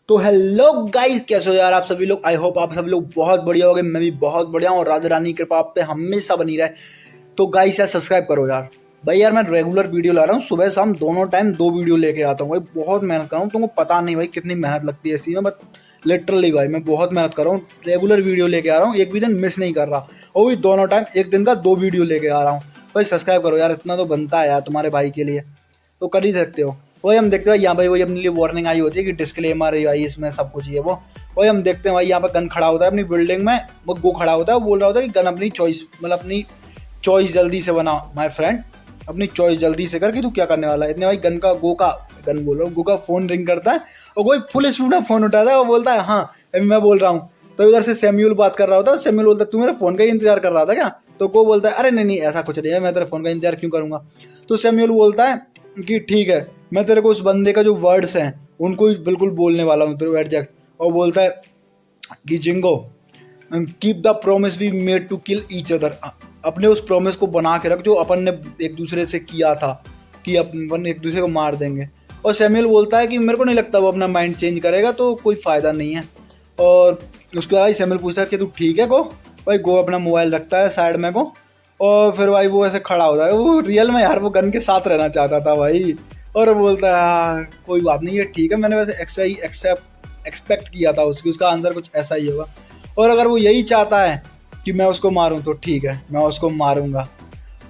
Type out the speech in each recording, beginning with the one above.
तो hello guys, कैसे हो यार आप सभी लोग। आई होप आप सभी लोग बहुत बढ़िया होगे। मैं भी बहुत बढ़िया हूँ और राधा रानी की कृपा आप पे हमेशा बनी रहे। तो गाइस यार सब्सक्राइब करो यार। भाई यार मैं रेगुलर वीडियो ला रहा हूँ, सुबह शाम दोनों टाइम 2 वीडियो लेके आता हूँ भाई। बहुत मेहनत कर रहा हूँ, तुमको पता नहीं भाई कितनी मेहनत लगती है इसी में। बट लिटरली भाई मैं बहुत मेहनत कर रहा हूँ, रेगुलर वीडियो लेके आ रहा हूँ, एक भी दिन मिस नहीं कर रहा। और भी दोनों टाइम एक दिन का 2 वीडियो लेके आ रहा हूँ। भाई सब्सक्राइब करो यार, इतना तो बनता है यार तुम्हारे भाई के लिए, तो कर ही सकते हो। वही हम देखते हैं यहाँ भाई, वही अपने लिए वार्निंग आई होती है कि डिस्क्लेमर है भाई, इसमें सब कुछ ये वो। वही हम देखते हैं भाई, यहाँ पर गन खड़ा होता है अपनी बिल्डिंग में। वो गो खड़ा होता है, वो बोल रहा होता है कि गन अपनी चॉइस, मतलब अपनी चॉइस जल्दी से बना माय फ्रेंड, अपनी चॉइस जल्दी से कर कि तू क्या करने वाला है। इतने भाई गन बोल रहा हूँ, गो का फोन रिंग करता है और कोई फुल स्पीड में फोन उठाता है और बोलता है हाँ अभी मैं बोल रहा हूँ। तो इधर से सैम्यूल बात कर रहा होता है, सैम्यूल बोलता है तू मेरे फोन का ही इंतजार कर रहा था क्या। तो गो बोलता है अरे नहीं नहीं ऐसा कुछ नहीं है, मैं तेरे फोन का इंतजार क्यों करूंगा। तो सैम्यूल बोलता है कि ठीक है, मैं तेरे को उस बंदे का जो वर्ड्स हैं उनको ही बिल्कुल बोलने वाला हूँ तेरे को एग्जैक्ट। और बोलता है कि Jingo keep the promise we made to kill each other, अपने उस प्रॉमिस को बना के रख जो अपन ने एक दूसरे से किया था कि अपन एक दूसरे को मार देंगे। और सैमुअल बोलता है कि मेरे को नहीं लगता वो अपना माइंड चेंज करेगा, तो कोई फ़ायदा नहीं है। और उसके बाद सैमुअल पूछता है कि तू ठीक है गो। भाई गो अपना मोबाइल रखता है साइड में को, और फिर भाई वो ऐसे खड़ा होता है। वो रियल में यार वो गन के साथ रहना चाहता था भाई। और वो बोलता है हाँ कोई बात नहीं है ठीक है, मैंने वैसे ऐसा ही एक्सपेक्ट किया था उसका आंसर कुछ ऐसा ही होगा। और अगर वो यही चाहता है कि मैं उसको मारूं तो ठीक है, मैं उसको मारूंगा।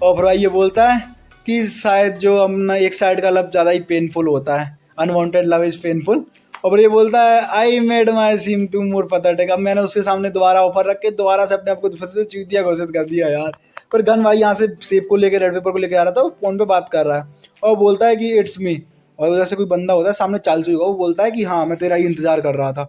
और फिर भाई ये बोलता है कि शायद जो अपना एक साइड का लव ज़्यादा ही पेनफुल होता है, अनवांटेड लव इज़ पेनफुल। और फिर ये बोलता है I made my seem to more pathetic, अब मैंने उसके सामने दोबारा ऑफर रख के दोबारा से अपने आप को फिर से चूतिया घोषित कर दिया यार। पर गन भाई यहाँ से सेब को लेकर रेड पेपर को लेकर आ रहा था, वो फोन पे बात कर रहा है और बोलता है कि इट्स मी। और उधर से कोई बंदा होता है सामने चार्ल्स हुई, वो बोलता है कि हाँ मैं तेरा ही इंतजार कर रहा था।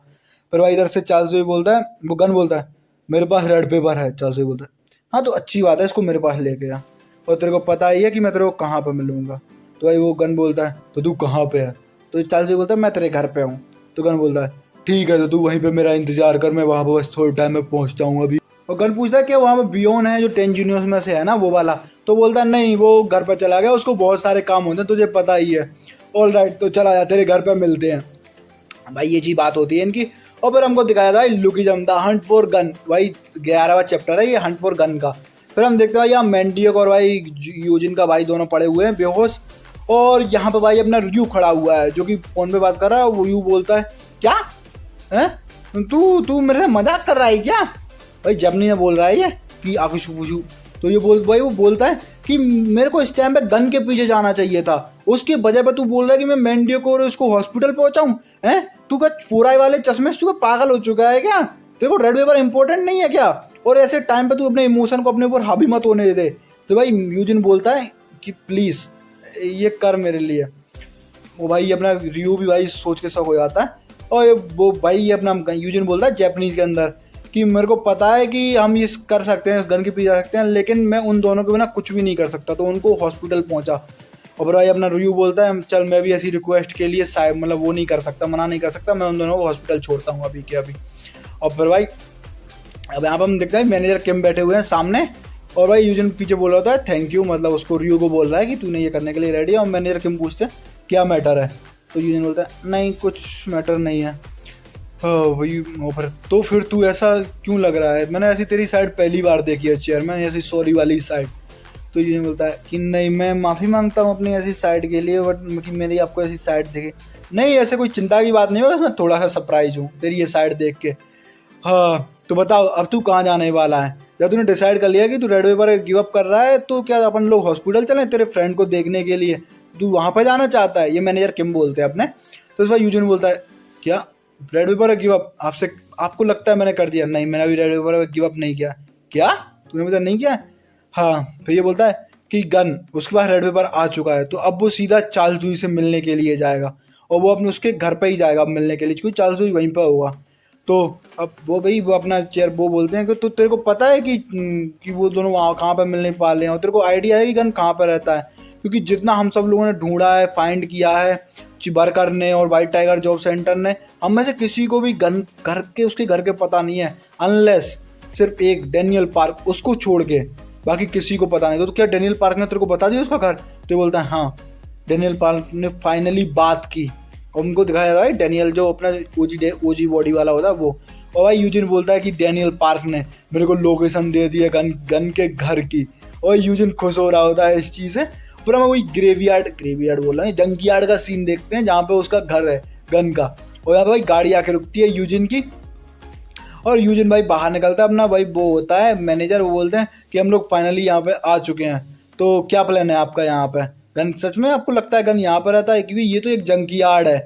फिर भाई इधर से चार्ल्स हुई बोलता है, वो गन बोलता है मेरे पास रेड पेपर है। चार्ल्स हुई बोलता है हाँ तो अच्छी बात है, इसको मेरे पास लेके आ, और तेरे को पता ही है कि मैं तेरे को कहाँ पर मिलूंगा। तो भाई वो गन बोलता है तो तू कहाँ पे है। तो चार्ल्स हुई बोलता है मैं तेरे घर पे हूँ। तो गन बोलता है ठीक है तो तू वहीं पे मेरा इंतजार कर, मैं वहाँ पर बस थोड़े टाइम में पहुँचता हूँ अभी। और गन पूछता है कि वहाँ पे बियोन है जो 10 जूनियर्स में से है ना वो वाला। तो बोलता है नहीं वो घर पर चला गया, उसको बहुत सारे काम होते हैं तुझे पता ही है। ऑल राइट तो चला जा, तेरे घर पर मिलते हैं। भाई ये जी बात होती है इनकी। और फिर हमको दिखाया था lookism the Hunt for gun, भाई 11वां चैप्टर है ये हंट फॉर गन का। फिर हम देखते हैं यहाँ मैंडियक और भाई यूजिन का भाई दोनों पड़े हुए हैं बेहोश। और यहाँ पे भाई अपना रियू खड़ा हुआ है जो कि फोन पे बात कर रहा है। वो रियू बोलता है क्या है तू तू मेरे से मजाक कर रहा है क्या। भाई जमनी ने बोल रहा है ये कि आकुश पूछू। तो ये भाई वो बोलता है कि मेरे को इस टाइम पे गन के पीछे जाना चाहिए था, उसके बजाय पर तू बोल रहा है कि मैं मैंडियो को और उसको हॉस्पिटल पहुंचाऊं। हैं तू क्या फोराई वाले चश्मे से तू पागल हो चुका है क्या, तेरे को रेड पेपर इंपॉर्टेंट नहीं है क्या। और ऐसे टाइम पे तू अपने इमोशन को अपने ऊपर हावी मत होने दे। तो भाई यूजिन बोलता है कि प्लीज़ ये कर मेरे लिए। वो भाई अपना रियू भी भाई सोच के शौक हो जाता है। और वो भाई ये अपना यूजिन बोलता है जैपनीज के अंदर कि मेरे को पता है कि हम ये कर सकते हैं, इस गन के पीछे जा सकते हैं, लेकिन मैं उन दोनों के बिना कुछ भी नहीं कर सकता। तो उनको हॉस्पिटल पहुंचा। और भाई अपना रिव्यू बोलता है चल मैं भी ऐसी रिक्वेस्ट के लिए मतलब वो नहीं कर सकता, मना नहीं कर सकता, मैं उन दोनों को हॉस्पिटल छोड़ता हूँ अभी के अभी। और फिर भाई अब यहाँ पर हम देखते हैं मैनेजर किम बैठे हुए हैं सामने। और भाई यूजिन पीछे बोल रहा होता है थैंक यू, मतलब उसको रियू को बोल रहा है कि तूने ये करने के लिए रेडी है। और मैनेजर किम पूछते हैं क्या मैटर है। तो यूजिन बोलता है नहीं कुछ मैटर नहीं है। भाई फिर तो फिर तू ऐसा क्यों लग रहा है, मैंने ऐसी तेरी साइड पहली बार देखी है चेयरमैन, ऐसी सॉरी वाली साइड। तो यूजिन बोलता है कि नहीं मैं माफ़ी मांगता हूँ अपनी ऐसी साइड के लिए, बट कि मेरी आपको ऐसी साइड देखे नहीं, ऐसे कोई चिंता की बात नहीं है, बस मैं थोड़ा सा सरप्राइज हूँ तेरी ये साइड देख के। हाँ तो बताओ अब तू कहाँ जाने वाला है, जब तूने डिसाइड कर लिया कि तू रेड पेपर गिव अप कर रहा है तो क्या अपन लोग हॉस्पिटल चलें तेरे फ्रेंड को देखने के लिए, तू वहाँ पर जाना चाहता है। ये मैनेजर किम बोलते हैं अपने। तो इस बार यूजिन बोलता है क्या रेड पेपर गिव अप आपसे आपको लगता है मैंने कर दिया, नहीं मैंने अभी रेड पेपर गिव अप नहीं किया। क्या तूने मुझे नहीं किया। हाँ फिर ये बोलता है कि गन उसके पास रेड पेपर आ चुका है, तो अब वो सीधा चार्ल्स जूई से मिलने के लिए जाएगा और वो अपने उसके घर पे ही जाएगा मिलने के लिए, क्योंकि चार्ल्स जूई वहीं पर होगा। तो अब वो भाई वो अपना चेयर वो बोलते हैं कि तो तेरे को पता है कि वो दोनों वहाँ कहाँ पर मिलने वाले हैं, और तेरे को आइडिया है कि गन कहाँ पर रहता है, क्योंकि जितना हम सब लोगों ने ढूंढा है फाइंड किया है चिबरकर ने और वाइट टाइगर जॉब सेंटर ने, हम में से किसी को भी गन घर के उसके घर के पता नहीं है, अनलेस सिर्फ एक डेनियल पार्क उसको छोड़ के बाकी किसी को पता नहीं। तो क्या डेनियल पार्क ने तेरे को बता दिया उसका घर। तो ये बोलता है हाँ डेनियल पार्क ने फाइनली बात की और उनको दिखाया भाई डैनियल जो अपना ओजी बॉडी वाला होता है वो। और भाई यूजिन बोलता है कि डैनियल पार्क ने मेरे को लोकेशन दे दी है गन के घर की। और यूजिन खुश हो रहा होता है इस चीज़ से। पूरा मैं वही ग्रेवयार्ड बोल रहा हूँ, जंकयार्ड का सीन देखते हैं जहाँ पे उसका घर है गन का। और यहाँ पे भाई गाड़ी आके रुकती है यूजिन की, और यूजिन भाई बाहर निकलता है अपना। भाई वो होता है मैनेजर, वो बोलते हैं कि हम लोग फाइनली यहाँ पे आ चुके हैं, तो क्या प्लान है आपका यहाँ पे? गन सच में आपको लगता है गन यहाँ पर रहता है? क्योंकि ये तो एक जंकयार्ड है।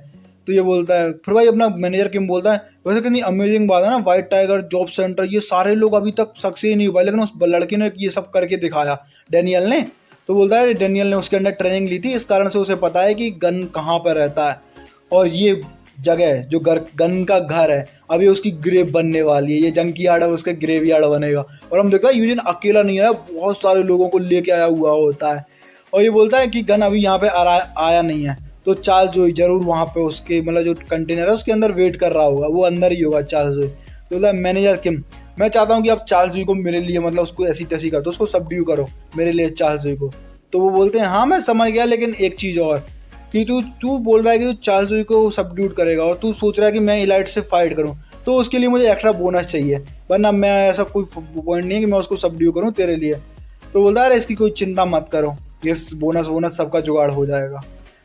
तो ये बोलता है फिर भाई अपना मैनेजर किम बोलता है वैसे कितनी अमेजिंग बात है ना, वाइट टाइगर जॉब सेंटर, ये सारे लोग अभी तक सक्सेस नहीं हो पाए, लेकिन उस लड़के ने ये सब करके दिखाया, डैनियल ने। तो बोलता है डैनियल ने उसके अंदर ट्रेनिंग ली थी, इस कारण से उसे पता है कि गन कहाँ पर रहता है। और ये जगह जो गन का घर है अभी उसकी ग्रेव बनने वाली है, ये जंकयार्ड है उसका ग्रेवयार्ड बनेगा। और हम देखते हैं यूजिन अकेला नहीं है, बहुत सारे लोगों को लेके आया हुआ होता है। और ये बोलता है कि गन अभी यहाँ पे आया नहीं है, तो चार्ल्स जोई जरूर वहाँ पे उसके मतलब जो कंटेनर है उसके अंदर वेट कर रहा होगा, वो अंदर ही होगा चार्ल्स जोई। तो बोला मैनेजर किम, मैं चाहता हूँ कि आप चार्ल्स जोई को मेरे लिए मतलब उसको ऐसी तैसी कर दो, उसको सबड्यू करो मेरे लिए चार्ल्स जोई को। तो वो बोलते हैं हाँ मैं समझ गया, लेकिन एक चीज़ और कि तू बोल रहा है कि तू चार्ल्स जोई को सबड्यूट करेगा और तू सोच रहा है कि मैं इलाइट से फाइट करूँ, तो उसके लिए मुझे एक्स्ट्रा बोनस चाहिए, वरना मैं ऐसा कोई पॉइंट नहीं है कि मैं उसको सबड्यू करूँ तेरे लिए। तो बोलता है अरे इसकी कोई चिंता मत करो, ये बोनस सबका जुगाड़ हो जाएगा।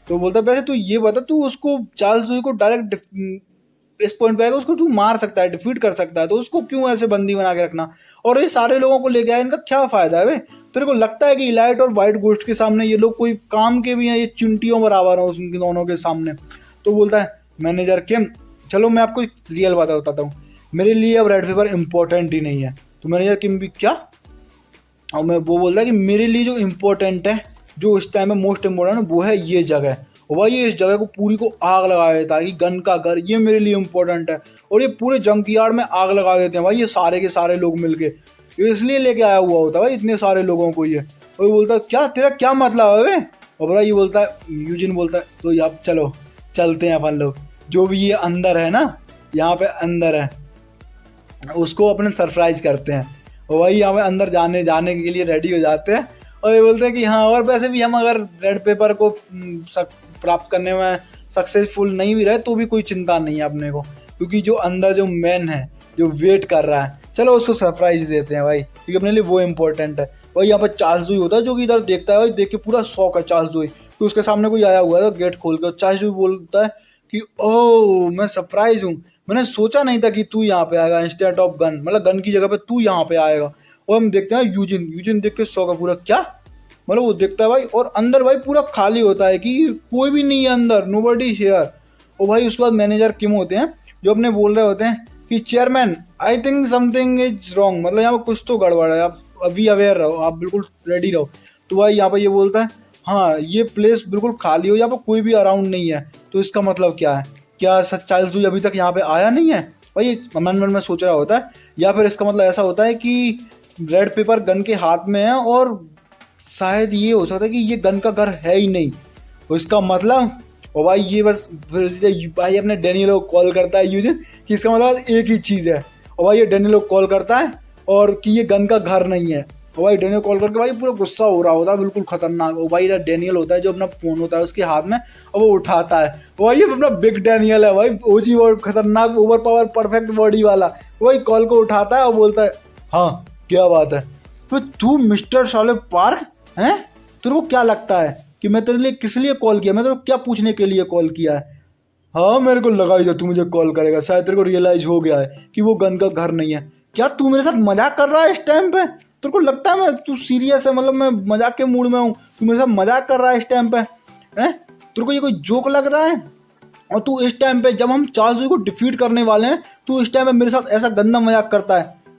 तो बोलता है वैसे तू ये बता, तू उसको चार्ल्स जोई को डायरेक्ट इस पॉइंट पे आएगा, उसको तू मार सकता है, डिफीट कर सकता है, तो उसको क्यों ऐसे बंदी बना के रखना? और ये सारे लोगों को लेके आया, इनका क्या फायदा है वे? तेरे को लगता है कि इलाइट और व्हाइट गोस्ट के सामने ये लोग कोई काम के भी हैं? ये चिंटियों बराबर हैं उन दोनों के सामने। तो बोलता है मैनेजर किम, चलो मैं आपको एक रियल बात बताता हूँ, मेरे लिए अब रेड पेपर इंपॉर्टेंट ही नहीं है। तो मैनेजर किम भी क्या? और मैं वो बोलता है कि मेरे लिए जो इम्पोर्टेंट है, जो इस टाइम में मोस्ट इम्पोर्टेंट है, वो है ये जगह। और भाई ये इस जगह को पूरी को आग लगा देता है कि गन का घर ये मेरे लिए इम्पोर्टेंट है, और ये पूरे जंकयार्ड में आग लगा देते हैं भाई ये सारे के सारे लोग मिलके, इसलिए लेके आया हुआ होता है भाई इतने सारे लोगों को ये। और ये बोलता है क्या तेरा क्या मतलब है वे? और भाई ये बोलता है, यूजिन बोलता है तो अब चलो चलते हैं अपन लोग, जो भी ये अंदर है ना, यहाँ पे अंदर है, उसको अपने सरप्राइज करते हैं। और वही यहाँ पे अंदर जाने के लिए रेडी हो जाते हैं। और ये बोलते हैं कि हाँ, और वैसे भी हम अगर रेड पेपर को प्राप्त करने में सक्सेसफुल नहीं भी रहे तो भी कोई चिंता नहीं है अपने को, क्योंकि जो अंदर जो मैन है जो वेट कर रहा है, चलो उसको सरप्राइज देते हैं भाई, क्योंकि अपने लिए वो इम्पोर्टेंट है। वही यहाँ पर चार्ल्स जोई होता है जो कि इधर देखता है भाई, देख के पूरा शौक है चार्ल्स जोई कि उसके सामने कोई आया हुआ है। तो गेट खोल कर चार्ल्स जोई बोलता है कि ओह मैं सरप्राइज हूँ, मैंने सोचा नहीं था कि तू यहाँ पे आएगा इंस्टेड ऑफ गन, मतलब गन की जगह पे तू यहाँ पे आएगा। और हम देखते हैं यूजिन देख के शौक है पूरा, क्या मतलब वो देखता है भाई, और अंदर भाई पूरा खाली होता है कि कोई भी नहीं है अंदर, नोबडी हियर। और भाई उसके बाद मैनेजर किम होते हैं जो अपने बोल रहे होते हैं कि chairman I think something is wrong, मतलब यहाँ पर कुछ तो गड़बड़ है, आप अभी अवेयर रहो, आप बिल्कुल रेडी रहो। तो भाई यहाँ पर ये बोलता है हाँ ये प्लेस बिल्कुल खाली हो, यहाँ पर कोई भी अराउंड नहीं है, तो इसका मतलब क्या है? क्या सच चार्ल्स जोई अभी तक यहाँ पे आया नहीं है? भाई मन में सोच रहा होता है, या फिर इसका मतलब ऐसा होता है कि रेड पेपर गन के हाथ में है और शायद ये हो सकता है कि ये गन का घर है ही नहीं, तो इसका मतलब। और भाई ये बस फिर भाई अपने डैनियल को कॉल करता है यूजिन कि इसका मतलब एक ही चीज़ है। और भाई ये डैनियल को कॉल करता है और कि ये गन का घर नहीं है। और भाई डैनियल कॉल करके भाई पूरा गुस्सा हो रहा होता है, बिल्कुल खतरनाक। और भाई डैनियल होता है जो अपना फोन होता है उसके हाथ में, और वो उठाता है। भाई ये अपना बिग डैनियल है भाई, ओजी और खतरनाक ओवर पावर परफेक्ट बॉडी वाला। वही कॉल को उठाता है और बोलता है हाँ क्या बात है? तो तू मिस्टर साले पार्क हैं, तेरे को क्या लगता है कि मैं तेरे लिए किस लिए कॉल किया? मैं तेरे को क्या पूछने के लिए कॉल किया है? हाँ मेरे को लगा ही था तू मुझे कॉल करेगा, शायद तेरे को रियलाइज हो गया है कि वो गन का घर नहीं है। क्या तू मेरे साथ मजाक कर रहा है इस टाइम पे? तेरे को लगता है तू सीरियस है, मतलब मैं मजाक के मूड में हूँ, तू मेरे साथ मजाक कर रहा है इस टाइम पे? हैं, तेरे को ये कोई जोक लग रहा है? और तू इस टाइम पे जब हम चार्ल्स जोई को डिफीट करने वाले हैं, तू इस टाइम पे मेरे साथ ऐसा गंदा मजाक कर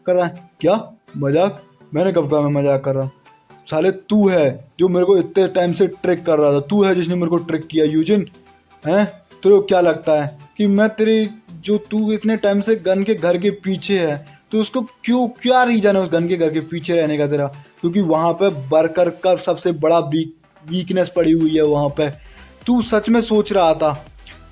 रहा है? क्या मजाक? मैंने कब कहा मैं मजाक कर रहा हूँ? साले तू है जो मेरे को इतने टाइम से ट्रिक कर रहा था, तू है जिसने मेरे को ट्रिक किया यूजिन। हैं, तेरे को क्या लगता है कि मैं तेरी जो तू इतने टाइम से गन के घर के पीछे है, तो उसको क्या रीजन है उस गन के घर के पीछे रहने का तेरा? क्योंकि वहाँ पे बर्कर का सबसे बड़ा वीकनेस पड़ी हुई है वहाँ पे। तू सच में सोच रहा था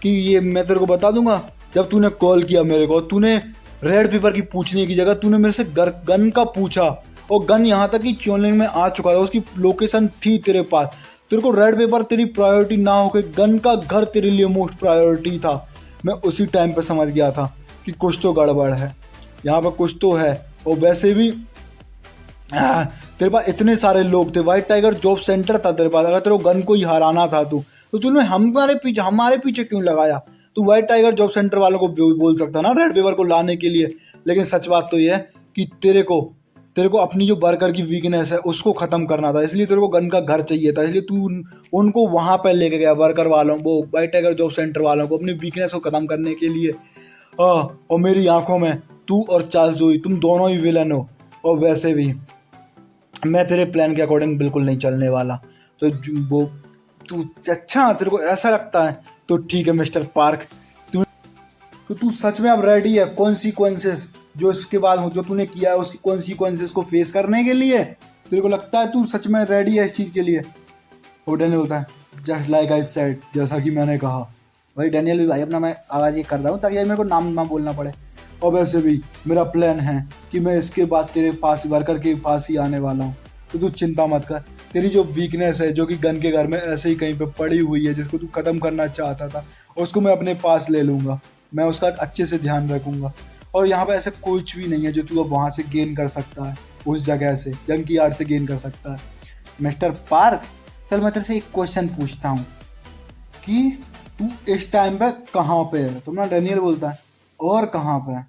कि ये मैं तेरे को बता दूंगा? जब तूने कॉल किया मेरे को, तूने रेड पेपर की पूछने की जगह तूने मेरे से गन का पूछा, और गन यहाँ तक कि चोलिंग में आ चुका था, उसकी लोकेशन थी तेरे पास। तेरे को रेड पेपर तेरी प्रायोरिटी ना होके गन का घर तेरे लिए मोस्ट प्रायोरिटी था। मैं उसी टाइम पे समझ गया था कि कुछ तो गड़बड़ है, यहाँ पर कुछ तो है। और वैसे भी तेरे पास इतने सारे लोग थे, व्हाइट टाइगर जॉब सेंटर था तेरे पास, अगर तेरे को गन को ही हराना था तो तूने हमारे पीछे क्यों लगाया? तू व्हाइट टाइगर जॉब सेंटर वालों को बोल सकता ना रेड पेपर को लाने के लिए। लेकिन सच बात तो ये है कि तेरे को अपनी जो वर्कर की वीकनेस है उसको ख़त्म करना था, इसलिए तेरे को गन का घर चाहिए था, इसलिए तू उनको वहाँ पर लेके गया, वर्कर वालों को, व्हाइट टाइगर जॉब सेंटर वालों को, अपनी वीकनेस को ख़त्म करने के लिए। और मेरी आंखों में तू और चार्ल्स जोई तुम दोनों ही विलन हो। और वैसे भी मैं तेरे प्लान के अकॉर्डिंग बिल्कुल नहीं चलने वाला। तो वो तू अच्छा तेरे को ऐसा लगता है तो ठीक है मिस्टर पार्क, तो तू सच में अब रेडी है कॉन्सिक्वेंसेस जो इसके बाद जो तूने किया है उसकी कॉन्सिक्वेंसेस को फेस करने के लिए? तेरे को लगता है तू सच में रेडी है इस चीज़ के लिए? और डैनियल होता है जस्ट लाइक आई सेड, जैसा कि मैंने कहा। भाई डैनियल भी भाई अपना मैं आवाज़ ये कर रहा हूँ ताकि मेरे को नाम ना बोलना पड़े। और वैसे भी मेरा प्लान है कि मैं इसके बाद तेरे पास वर्कर के पास ही आने वाला हूँ, तो तू चिंता मत कर। तेरी जो वीकनेस है जो कि गन के घर में ऐसे ही कहीं पे पड़ी हुई है जिसको तू ख़त्म करना चाहता था, उसको मैं अपने पास ले लूँगा, मैं उसका अच्छे से ध्यान रखूँगा। और यहाँ पे ऐसा कुछ भी नहीं है जो तू अब वहाँ से गेन कर सकता है, उस जगह से जंकी यार्ड से गेन कर सकता है। मिस्टर पार्क चल मैं तेरे से एक क्वेश्चन पूछता हूँ कि तू इस टाइम पे कहाँ पे है? तो ना डैनियल बोलता है और कहाँ पे?